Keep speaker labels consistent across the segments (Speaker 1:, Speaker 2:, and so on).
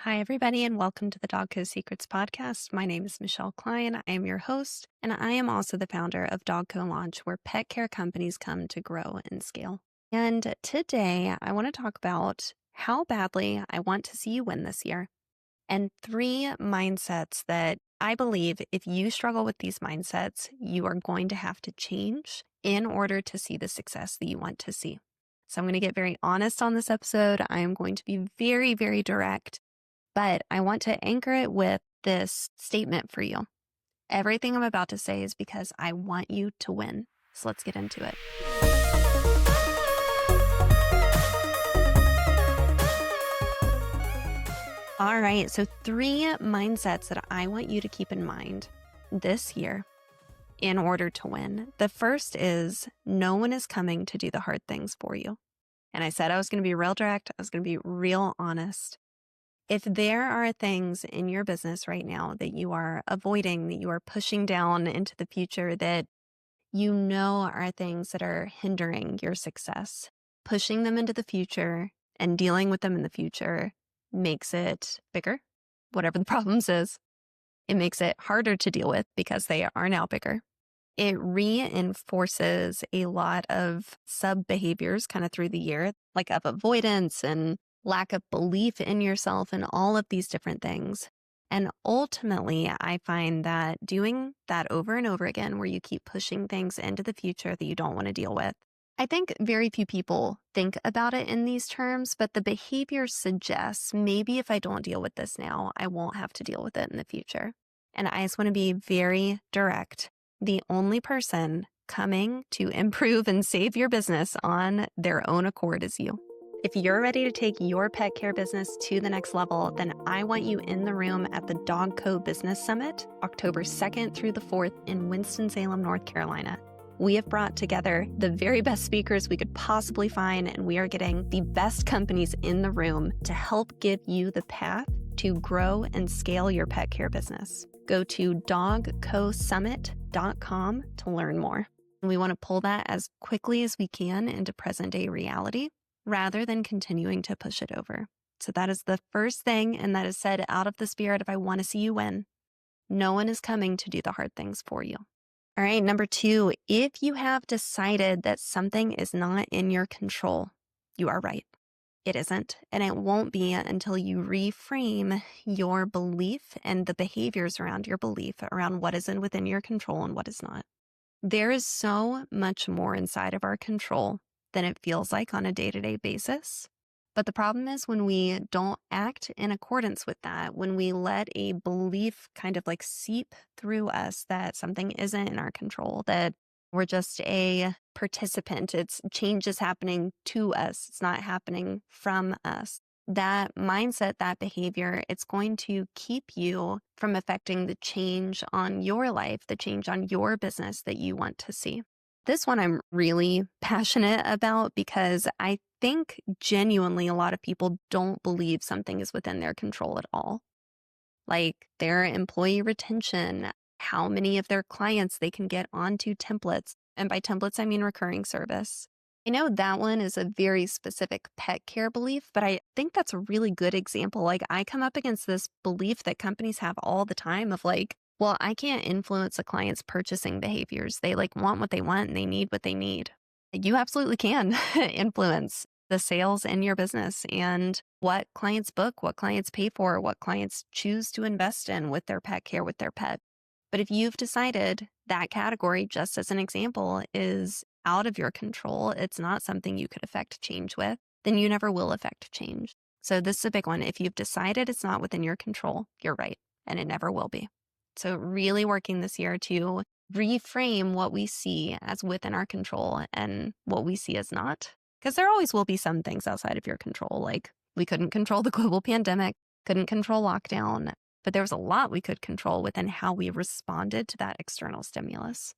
Speaker 1: Hi, everybody, and welcome to the Dogco Secrets podcast. My name is Michelle Kline. I am your host, and I am also the founder of Dogco Launch, where pet care companies come to grow and scale. And today, I want to talk about how badly I want to see you win this year, and 3 mindsets that I believe if you struggle with these mindsets, you are going to have to change in order to see the success that you want to see. So I'm going to get very honest on this episode. I am going to be very, very direct. But I want to anchor it with this statement for you. Everything I'm about to say is because I want you to win. So let's get into it. All right. So 3 mindsets that I want you to keep in mind this year in order to win. The first is no one is coming to do the hard things for you. And I said I was going to be real direct. I was going to be real honest. If there are things in your business right now that you are avoiding, that you are pushing down into the future, that you know are things that are hindering your success, pushing them into the future and dealing with them in the future makes it bigger, whatever the problems is. It makes it harder to deal with because they are now bigger. It reinforces a lot of sub behaviors kind of through the year, like of avoidance and lack of belief in yourself and all of these different things. And ultimately, I find that doing that over and over again, where you keep pushing things into the future that you don't want to deal with. I think very few people think about it in these terms, but the behavior suggests maybe if I don't deal with this now, I won't have to deal with it in the future. And I just want to be very direct. The only person coming to improve and save your business on their own accord is you. If you're ready to take your pet care business to the next level, then I want you in the room at the Dogco Business Summit, October 2nd through the 4th in Winston-Salem, North Carolina. We have brought together the very best speakers we could possibly find, and we are getting the best companies in the room to help give you the path to grow and scale your pet care business. Go to dogcosummit.com to learn more. We want to pull that as quickly as we can into present day reality, rather than continuing to push it over. So that is the first thing, and that is said out of the spirit of I want to see you win. No one is coming to do the hard things for you. All right, number 2, if you have decided that something is not in your control, you are right. It isn't, and it won't be until you reframe your belief and the behaviors around your belief around what is within your control and what is not. There is so much more inside of our control than it feels like on a day-to-day basis. But the problem is when we don't act in accordance with that, when we let a belief kind of like seep through us that something isn't in our control, that we're just a participant, change is happening to us, it's not happening from us. That mindset, that behavior, it's going to keep you from affecting the change on your life, the change on your business that you want to see. This one I'm really passionate about because I think genuinely a lot of people don't believe something is within their control at all. Like their employee retention, how many of their clients they can get onto templates. And by templates, I mean recurring service. I know that one is a very specific pet care belief, but I think that's a really good example. Like I come up against this belief that companies have all the time of like, well, I can't influence a client's purchasing behaviors. They like want what they want and they need what they need. You absolutely can influence the sales in your business and what clients book, what clients pay for, what clients choose to invest in with their pet care, with their pet. But if you've decided that category, just as an example, is out of your control, it's not something you could affect change with, then you never will affect change. So this is a big one. If you've decided it's not within your control, you're right, and it never will be. So really working this year to reframe what we see as within our control and what we see as not. Because there always will be some things outside of your control. Like we couldn't control the global pandemic, couldn't control lockdown, but there was a lot we could control within how we responded to that external stimulus.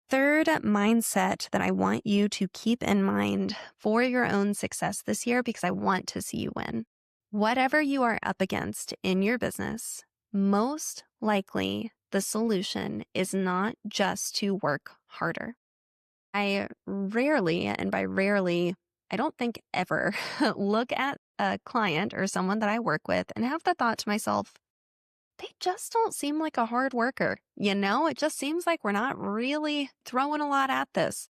Speaker 1: Third mindset that I want you to keep in mind for your own success this year, because I want to see you win. Whatever you are up against in your business, most likely the solution is not just to work harder. I rarely, and by rarely, I don't think ever, look at a client or someone that I work with and have the thought to myself, they just don't seem like a hard worker. It just seems like we're not really throwing a lot at this.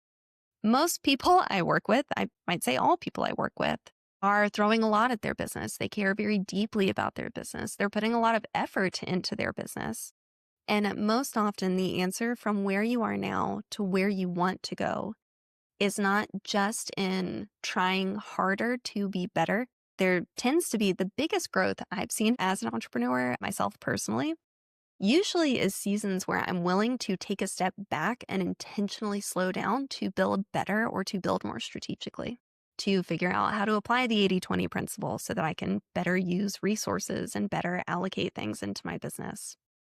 Speaker 1: Most people I work with, I might say all people I work with, are throwing a lot at their business. They care very deeply about their business. They're putting a lot of effort into their business. And most often, the answer from where you are now to where you want to go is not just in trying harder to be better. There tends to be the biggest growth I've seen as an entrepreneur, myself personally, usually is seasons where I'm willing to take a step back and intentionally slow down to build better or to build more strategically, to figure out how to apply the 80/20 principle so that I can better use resources and better allocate things into my business.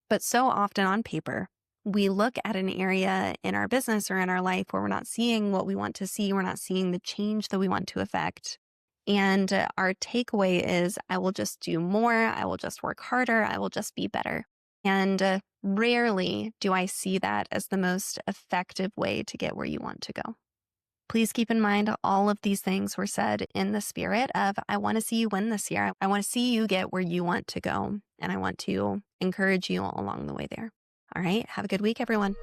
Speaker 1: But so often on paper, we look at an area in our business or in our life where we're not seeing what we want to see. We're not seeing the change that we want to affect. And our takeaway is, I will just do more. I will just work harder. I will just be better. And rarely do I see that as the most effective way to get where you want to go. Please keep in mind all of these things were said in the spirit of, I want to see you win this year. I want to see you get where you want to go. And I want to encourage you along the way there. All right. Have a good week, everyone.